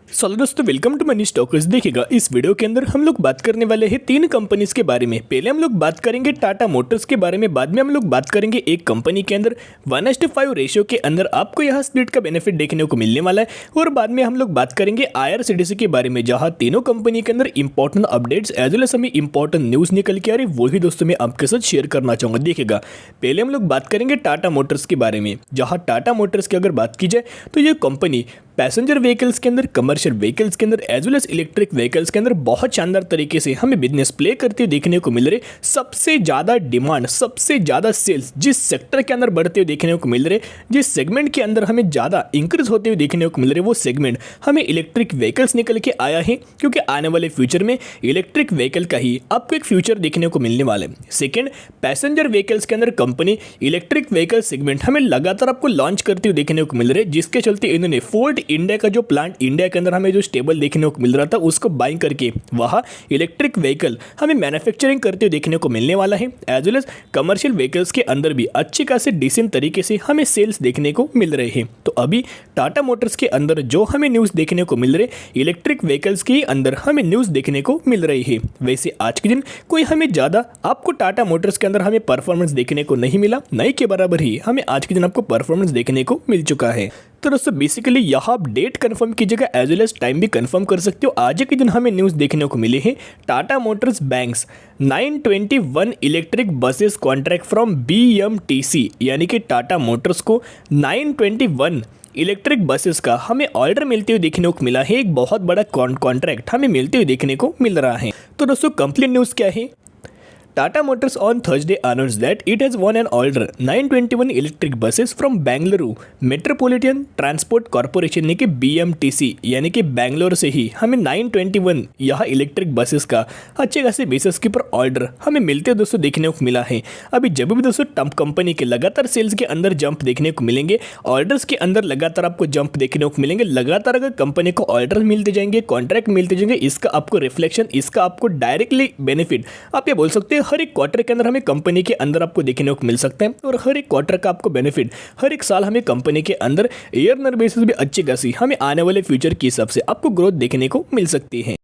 चलो दोस्तों, welcome to money stalkers. देखिएगा, इस वीडियो के अंदर हम लोग बात करने वाले हैं तीन कंपनीज के बारे में। पहले हम लोग बात करेंगे टाटा मोटर्स के बारे में, बाद में हम लोग बात करेंगे एक कंपनी के अंदर 1:5 रेशियो के अंदर आपको यहाँ स्प्लिट का बेनिफिट देखने को मिलने वाला है, और बाद में हम लोग बात करेंगे IRCTC के बारे में, जहाँ तीनों कंपनी के अंदर important updates as well as हमें इंपॉर्टेंट न्यूज़ निकल के आ रही, वही दोस्तों मैं आपके साथ शेयर करना चाहूँगा। देखिएगा, पहले हम लोग बात करेंगे टाटा मोटर्स के बारे में, जहाँ टाटा मोटर्स की अगर बात की जाए तो ये कंपनी पैसेंजर व्हीकल्स के अंदर, कमर्शियल व्हीकल्स के अंदर as well as electric vehicles के अंदर बहुत शानदार तरीके से हमें बिजनेस प्ले करते हुए देखने को मिल रहे। सबसे ज़्यादा डिमांड, सबसे ज़्यादा सेल्स जिस सेक्टर के अंदर बढ़ते हुए देखने को मिल रहे, जिस सेगमेंट के अंदर हमें ज़्यादा इंक्रीज होते हुए देखने को मिल रहे, वो सेगमेंट हमें इलेक्ट्रिक व्हीकल्स निकल के आया है, क्योंकि आने वाले फ्यूचर में इलेक्ट्रिक व्हीकल का ही आपको एक फ्यूचर देखने को मिलने वाला है। सेकेंड, पैसेंजर व्हीकल्स के अंदर कंपनी इलेक्ट्रिक व्हीकल सेगमेंट हमें लगातार आपको लॉन्च करते हुए देखने को मिल रहे, जिसके चलते इन्होंने फोर्ड इंडिया का जो प्लांट इंडिया के अंदर हमें जो स्टेबल देखने को मिल रहा था, उसको बाइंग करके वहाँ इलेक्ट्रिक व्हीकल हमें मैन्युफैक्चरिंग करते हुए देखने को मिलने वाला है। As well as commercial vehicles के अंदर भी अच्छी खासी डिसेंट तरीके से हमें सेल्स देखने को मिल रहे हैं। तो अभी टाटा मोटर्स के अंदर जो हमें न्यूज़ देखने को मिल रहे, इलेक्ट्रिक व्हीकल्स के अंदर हमें न्यूज़ देखने को मिल रही है। वैसे आज के दिन कोई हमें ज़्यादा आपको टाटा मोटर्स के अंदर हमें परफॉर्मेंस देखने को नहीं मिला, नहीं के बराबर ही हमें आज के दिन आपको परफॉर्मेंस देखने को मिल चुका है। तो दोस्तों बेसिकली यहाँ आप डेट कंफर्म कीजिएगा, एज वेल एज टाइम भी कंफर्म कर सकते हो। आज के दिन हमें न्यूज़ देखने को मिली है, Tata Motors banks 921 electric buses contract from BMTC, यानी कि टाटा मोटर्स को 921 इलेक्ट्रिक बसेस का हमें ऑर्डर मिलते हुए देखने को मिला है। एक बहुत बड़ा कॉन्ट्रैक्ट हमें मिलते हुए देखने को मिल रहा है। तो दोस्तों कंप्लीट न्यूज़ क्या है? Tata Motors on Thursday announced that it has won an order 921 electric buses from Bengaluru Metropolitan Transport Corporation यानी कि BMTC, यानी कि बैंगलोर से ही हमें 921 यह इलेक्ट्रिक बसेस का अच्छे खासे बेसिस के ऊपर ऑर्डर हमें मिलते हुए दोस्तों देखने को मिला है। अभी जब भी दोस्तों टम्प कंपनी के लगातार सेल्स के अंदर जंप देखने को मिलेंगे, ऑर्डर्स के अंदर लगातार आपको जंप देखने को मिलेंगे, लगातार अगर कंपनी को ऑर्डर मिलते जाएंगे, कॉन्ट्रैक्ट मिलते जाएंगे, इसका आपको रिफ्लेक्शन, इसका आपको डायरेक्टली बेनिफिट आप ये बोल सकते हैं हर एक क्वार्टर के अंदर हमें कंपनी के अंदर आपको देखने को मिल सकता है, और हर एक क्वार्टर का आपको बेनिफिट हर एक साल हमें कंपनी के अंदर ईयरनर बेसिस भी अच्छी खासी हमें आने वाले फ्यूचर के हिसाब से आपको ग्रोथ देखने को मिल सकती है।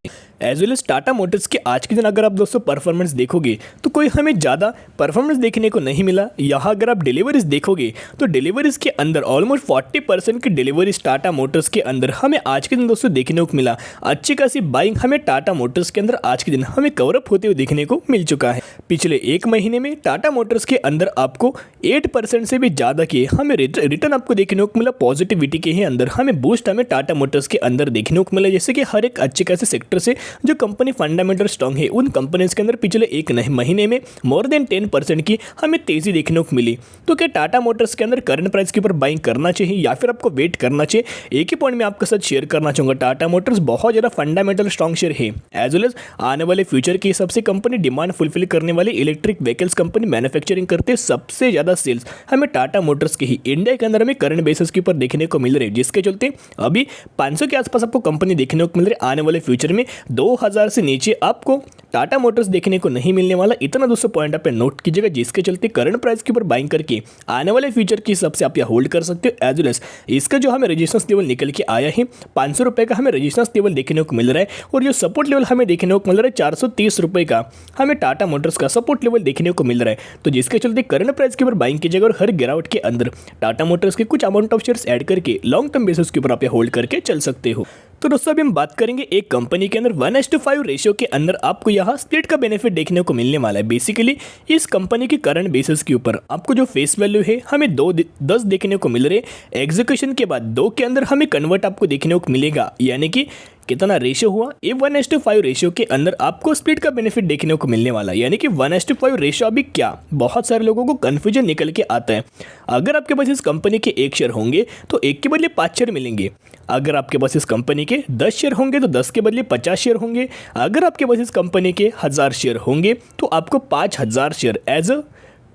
As well as Tata Motors के आज के दिन अगर आप दोस्तों परफॉर्मेंस देखोगे तो कोई हमें ज़्यादा परफॉर्मेंस देखने को नहीं मिला। यहाँ अगर आप डिलीवरीज देखोगे तो डिलीवरीज के अंदर ऑलमोस्ट 40% की डिलीवरीज टाटा मोटर्स के अंदर हमें आज के दिन दोस्तों देखने को मिला। अच्छी खासी बाइंग हमें टाटा मोटर्स के अंदर आज के दिन हमें कवरअप होते हुए देखने को मिल चुका है। पिछले एक महीने में टाटा मोटर्स के अंदर आपको 8% से भी ज़्यादा के हमें रिटर्न आपको देखने को मिला। पॉजिटिविटी के ही अंदर हमें बूस्ट हमें टाटा मोटर्स के अंदर देखने को मिला, जैसे कि हर एक अच्छे खासे सेक्टर से जो कंपनी फंडामेंटल स्ट्रांग है, उन कंपनीज के अंदर पिछले एक महीने में मोर देन 10% की हमें तेजी देखने को मिली। तो क्या टाटा मोटर्स के अंदर करंट प्राइस के ऊपर बाइंग करना चाहिए या फिर आपको वेट करना चाहिए? एक ही पॉइंट में आपके साथ शेयर करना चाहूँगा, टाटा मोटर्स बहुत ज़्यादा फंडामेंटल स्ट्रांग शेयर है, एज वेल एज आने वाले फ्यूचर के हिसाब से कंपनी डिमांड फुलफिल करने वाली इलेक्ट्रिक व्हीकल्स कंपनी मैन्युफैक्चरिंग करते सबसे ज़्यादा सेल्स हमें टाटा मोटर्स के ही इंडिया के अंदर हमें करंट बेसिस के ऊपर देखने को मिल रहे हैं, जिसके चलते अभी 500 के आसपास आपको कंपनी देखने को मिल रही है। आने वाले फ्यूचर में 2000 से नीचे आपको टाटा मोटर्स देखने को नहीं मिलने वाला। इतना दोस्तों पॉइंट आप नोट कीजिएगा, जिसके चलते करंट प्राइस के ऊपर बाइंग करके आने वाले फ्यूचर के हिसाब से आप यह होल्ड कर सकते हो। एज वेल एज इसका जो हमें रेजिस्टेंस लेवल निकल के आया है 500 रुपये का हमें रेजिस्टेंस लेवल देखने को मिल रहा है, और जो सपोर्ट लेवल हमें देखने को मिल रहा है 430 रुपये का हमें टाटा मोटर्स का सपोर्ट लेवल देखने को मिल रहा है। तो जिसके चलते करंट प्राइस के ऊपर बाइंग कीजिएगा, और हर गिरावट के अंदर टाटा मोटर्स के कुछ अमाउंट ऑफ शेयर्स ऐड करके लॉन्ग टर्म बेसिस के ऊपर आप होल्ड करके चल सकते हो। तो दोस्तों अभी हम बात करेंगे एक कंपनी के अंदर 1:5 रेशियो के अंदर आपको यहाँ स्प्लिट का बेनिफिट देखने को मिलने वाला है। बेसिकली इस कंपनी के करंट बेसिस के ऊपर आपको जो फेस वैल्यू है हमें 10 देखने को मिल रहे, एग्जीक्यूशन के बाद 2 के अंदर हमें कन्वर्ट आपको देखने को मिलेगा, यानी कि कितना रेशियो हुआ? ये 1:5 रेशियो के अंदर आपको स्प्लिट का बेनिफिट देखने को मिलने वाला है, यानी कि 1:5 रेशियो अभी क्या, बहुत सारे लोगों को कंफ्यूजन निकल के आता है। अगर आपके पास इस कंपनी के 1 शेयर होंगे तो 1 के बदले 5 शेयर मिलेंगे। अगर आपके पास इस कंपनी के 10 शेयर होंगे तो 10 के बदले 50 शेयर होंगे। अगर आपके पास इस कंपनी के 1000 शेयर होंगे तो आपको 5000 शेयर एज अ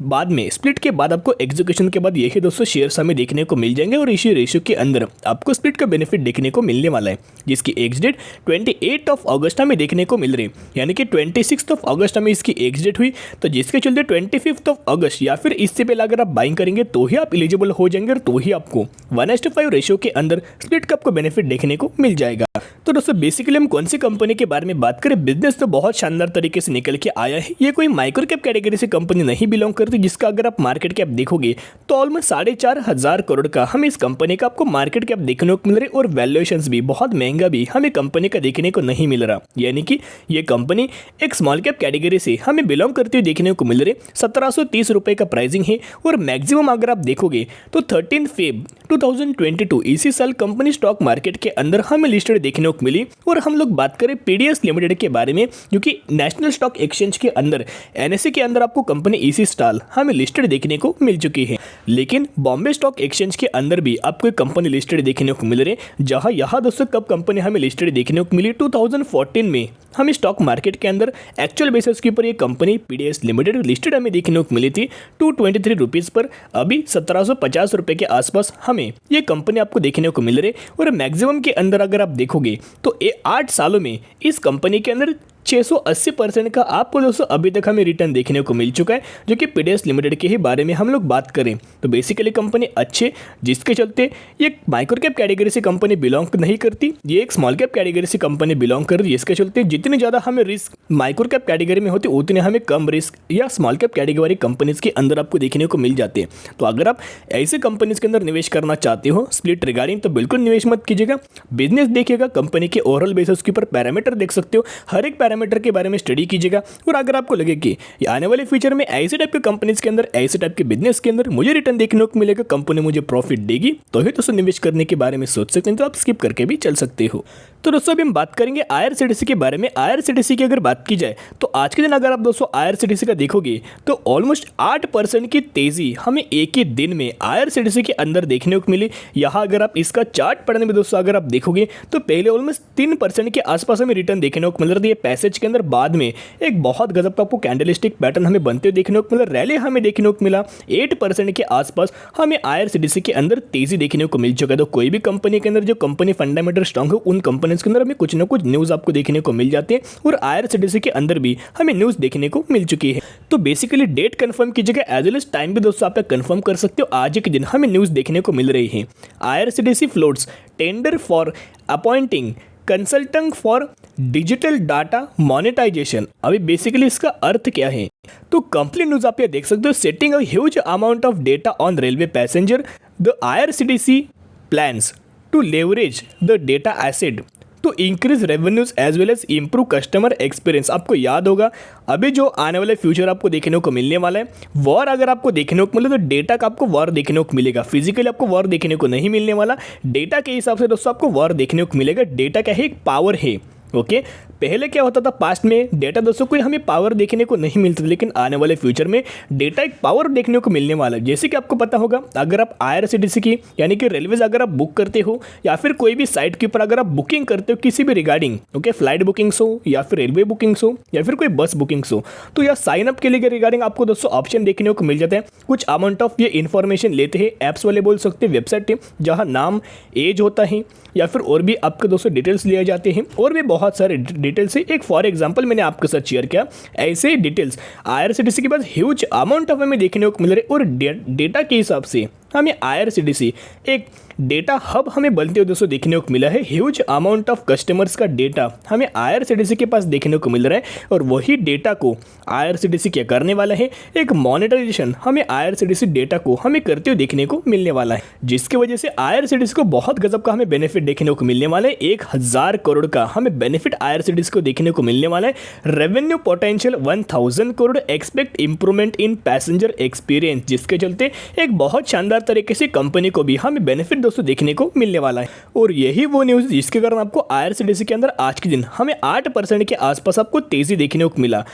बाद में स्प्लिट के बाद आपको एग्जीक्यूशन के बाद यही दोस्तों शेयर्स हमें देखने को मिल जाएंगे, और इसी रेशियो के अंदर आपको स्प्लिट का बेनिफिट देखने को मिलने वाला है, जिसकी एक्स डेट 28 अगस्त हमें देखने को मिल रही है, यानी कि 26 अगस्त में इसकी एक्स डेट हुई। तो जिसके चलते 25 अगस्त या फिर इससे पहले अगर आप बाइंग करेंगे तो ही आप एलिजिबल हो जाएंगे, और तो ही आपको 1:5 रेशियो के अंदर स्प्लिट का आपको बेनिफिट देखने को मिल जाएगा। तो दोस्तों बेसिकली हम कौन सी कंपनी के बारे में बात करें, बिजनेस तो बहुत शानदार तरीके से निकल के आया है। ये कोई माइक्रो कैप कैटेगरी से कंपनी नहीं बिलोंग करती, जिसका अगर आप मार्केट कैप देखोगे तो ऑलमोस्ट 4,500 करोड़ का हमें इस कंपनी का आपको मार्केट कैप देखने को मिल रही है और वैल्यूएशंस भी बहुत महंगा भी हमें कंपनी का देखने को नहीं मिल रहा। यानी कि ये कंपनी एक स्मॉल कैप कैटेगरी से हमें बिलोंग करती हुई देखने को मिल रही। 1730 रुपये का प्राइसिंग है और मैक्सिमम अगर आप देखोगे तो 13 फेब 2022 इसी साल कंपनी स्टॉक मार्केट के अंदर हमें लिस्टेड देखने को मिली। और हम लोग बात करें पीडीएस लिमिटेड के बारे में, जो कि नेशनल स्टॉक एक्सचेंज के अंदर एनएसई के अंदर आपको कंपनी इसी साल हमें लिस्टेड देखने को मिल चुकी है। लेकिन बॉम्बे स्टॉक एक्सचेंज के अंदर भी आपको एक कंपनी लिस्टेड देखने को मिल रही है। जहां यहाँ दोस्तों कब कंपनी हमें लिस्टेड देखने को मिली, 2014 में हमें स्टॉक मार्केट के अंदर एक्चुअल बेसिस के ऊपर ये कंपनी पीडीएस लिमिटेड लिस्टेड हमें देखने को मिली थी 223 रुपीज़ पर। अभी 1750 रुपये के आसपास हमें ये कंपनी आपको देखने को मिल रही है। और मैक्सिमम के अंदर अगर आप देखोगे तो 8 सालों में इस कंपनी के अंदर 680% का आपको दोस्तों अभी तक हमें रिटर्न देखने को मिल चुका है, जो कि पीडीएस लिमिटेड के ही बारे में हम लोग बात करें तो बेसिकली कंपनी अच्छे, जिसके चलते ये माइक्रो कैप कैटेगरी से कंपनी बिलोंग नहीं करती, ये एक स्मॉल कैप कैटेगरी से कंपनी बिलोंग करती है। जिसके चलते जितनी ज़्यादा हमें रिस्क माइक्रो कैप कैटेगरी में होती उतने हमें कम रिस्क या स्मॉल कैप कैटेगरी कंपनीज के अंदर आपको देखने को मिल जाते हैं। तो अगर आप ऐसे कंपनीज के अंदर निवेश करना चाहते हो स्प्लिट रिगार्डिंग, तो बिल्कुल निवेश मत कीजिएगा। बिजनेस देखिएगा, कंपनी के ओवरऑल बेसिस के ऊपर पैरामीटर देख सकते हो, हर एक पैरामीटर के बारे में स्टडी कीजिएगा। और अगर आपको लगे कि आने वाले फ्यूचर में ऐसे टाइप के कंपनीज के अंदर, ऐसे टाइप के बिजनेस के अंदर मुझे रिटर्न देखने को मिलेगा, कंपनी मुझे प्रॉफिट देगी, तो ही दोस्तों निवेश करने के बारे में सोच सकते हैं। तो आप स्किप करके भी चल सकते हो। तो दोस्तों अभी हम बात करेंगे आईआरसीटीसी के बारे में। आईआरसीटीसी की अगर बात की जाए तो आज के दिन अगर आप दोस्तों आईआरसीटीसी का देखोगे तो ऑलमोस्ट 8% की तेजी हमें एक ही दिन में आईआरसीटीसी के अंदर देखने को मिली। यहाँ अगर आप इसका चार्ट पढ़ने में दोस्तों अगर आप देखोगे तो पहले ऑलमोस्ट 3% के आसपास हमें रिटर्न देखने को मिल रही है पैसेज के अंदर। बाद में एक बहुत गजब का आपको कैंडलस्टिक पैटर्न हमें बनते हुए देखने को मिला, रैली हमें देखने को मिला। 8% के आसपास हमें आईआरसीटीसी के अंदर तेजी देखने को मिल चुका है। तो कोई भी कंपनी के अंदर जो कंपनी फंडामेंटल स्ट्रांग है उन कंपनी के अंदर हमें कुछ ना कुछ न्यूज़ आपको देखने को मिल जाते हैं। और आईआरसीटीसी के अंदर भी हमें न्यूज़ देखने को मिल चुकी है। तो बेसिकली डेट कंफर्म कीजिएगा, एज वेल एज टाइम भी दोस्तों आप कंफर्म कर सकते हो। आज के दिन हमें न्यूज़ देखने को मिल रही है। IRCTC floats tender for appointing consultant for digital data monetisation. अभी बेसिकली इसका अर्थ क्या है, तो कंप्लीट न्यूज़ आप ये देख सकते हो। Setting a huge amount of data on railway passenger, the IRCTC plans to leverage the data asset to increase revenues as well as improve customer experience. आपको याद होगा अभी जो आने वाले फ्यूचर आपको देखने को मिलने वाला है, वॉर अगर आपको देखने को मिले तो डेटा का आपको वॉर देखने को मिलेगा। फिजिकली आपको वॉर देखने को नहीं मिलने वाला, डेटा के हिसाब से दोस्तों आपको वॉर देखने को मिलेगा। डेटा क्या है, एक पावर है। ओके पहले क्या होता था पास्ट में, डेटा दोस्तों कोई हमें पावर देखने को नहीं मिलता, लेकिन आने वाले फ्यूचर में डेटा एक पावर देखने को मिलने वाला है। जैसे कि आपको पता होगा अगर आप आईआरसीटीसी की यानी कि रेलवेज अगर आप बुक करते हो या फिर कोई भी साइट के ऊपर अगर आप बुकिंग करते हो किसी भी रिगार्डिंग, ओके फ्लाइट बुकिंग्स हो या फिर रेलवे बुकिंग्स हो या फिर कोई बस बुकिंग्स हो, तो यह साइन अप के लिए रिगार्डिंग आपको दोस्तों ऑप्शन देखने को मिल जाता है। कुछ अमाउंट ऑफ ये इन्फॉर्मेशन लेते हैं, ऐप्स वाले बोल सकते हैं, वेबसाइट है जहाँ नाम एज होता है या फिर और भी आपके दोस्तों डिटेल्स लिए जाते हैं और भी बहुत सारे डिटेल्स है। एक फॉर एग्जांपल मैंने आपके साथ शेयर किया, ऐसे डिटेल्स आईआरसीटीसी के पास ह्यूज अमाउंट ऑफ हमें देखने को मिल रहे और डेटा के हिसाब से हमें आईआरसीटीसी एक डेटा हब हमें बनते हुए दोस्तों देखने को मिला है। ह्यूज अमाउंट ऑफ कस्टमर्स का डेटा हमें आईआरसीटीसी के पास देखने को मिल रहा है और वही डेटा को आईआरसीटीसी क्या करने वाला है, एक मॉनेटाइजेशन हमें आईआरसीटीसी डेटा को हमें करते हुए देखने को मिलने वाला है, जिसकी वजह से आईआरसीटीसी को बहुत गजब का हमें बेनिफिट देखने को मिलने वाला है। 1000 करोड़ का हमें बेनिफिट आईआरसीटीसी को देखने को मिलने वाला है। Revenue potential 1000 crore, expect improvement in passenger experience, जिसके चलते एक बहुत शानदार तरीके से कंपनी को भी हमें बेनिफिट दोस्तों देखने को मिलने वाला है। और यही वो न्यूज़ जिसके कारण आपको आईआरसीटीसी के अंदर आज के दिन हमें 8% के आसपास आपको तेजी देखने को मिला,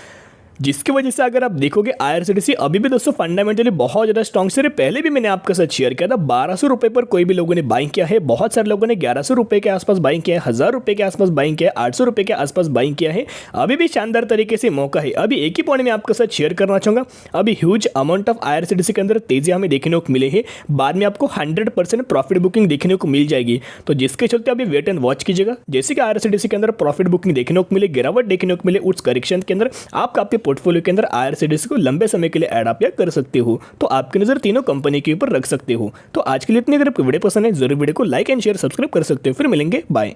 जिसकी वजह से अगर आप देखोगे आईआरसीटीसी अभी भी दोस्तों फंडामेंटली बहुत ज़्यादा स्ट्रॉन्ग से। पहले भी मैंने आपके साथ शेयर किया था 1200 रुपये पर कोई भी लोगों ने बाइंग किया है, बहुत सारे लोगों ने 1100 रुपये के आसपास बाइंग किया है, 1000 रुपये के आसपास बाइंग किया है, 800 रुपये के आसपास बाइंग किया है। अभी भी शानदार तरीके से मौका है। अभी एक ही पॉइंट में आपके साथ शेयर करना चाहूँगा, अभी ह्यूज अमाउंट ऑफ आईआरसीटीसी के अंदर तेजी हमें देखने को मिले हैं। बाद में आपको 100% प्रॉफिट बुकिंग देखने को मिल जाएगी, तो जिसके चलते अभी वेट एंड वॉच कीजिएगा। जैसे कि आईआरसीटीसी के अंदर प्रॉफिट बुकिंग देखने को मिले, गिरावट देखने को मिले, उस करेक्शन के अंदर आपका आपके पोर्टफोलियो के अंदर आईआरसीटीसी को लंबे समय के लिए ऐड आप कर सकते हो। तो आपकी नजर तीनों कंपनी के ऊपर रख सकते हो। तो आज के लिए इतनी, अगर आपको वीडियो पसंद है जरूर वीडियो को लाइक एंड शेयर सब्सक्राइब कर सकते हो। फिर मिलेंगे, बाय।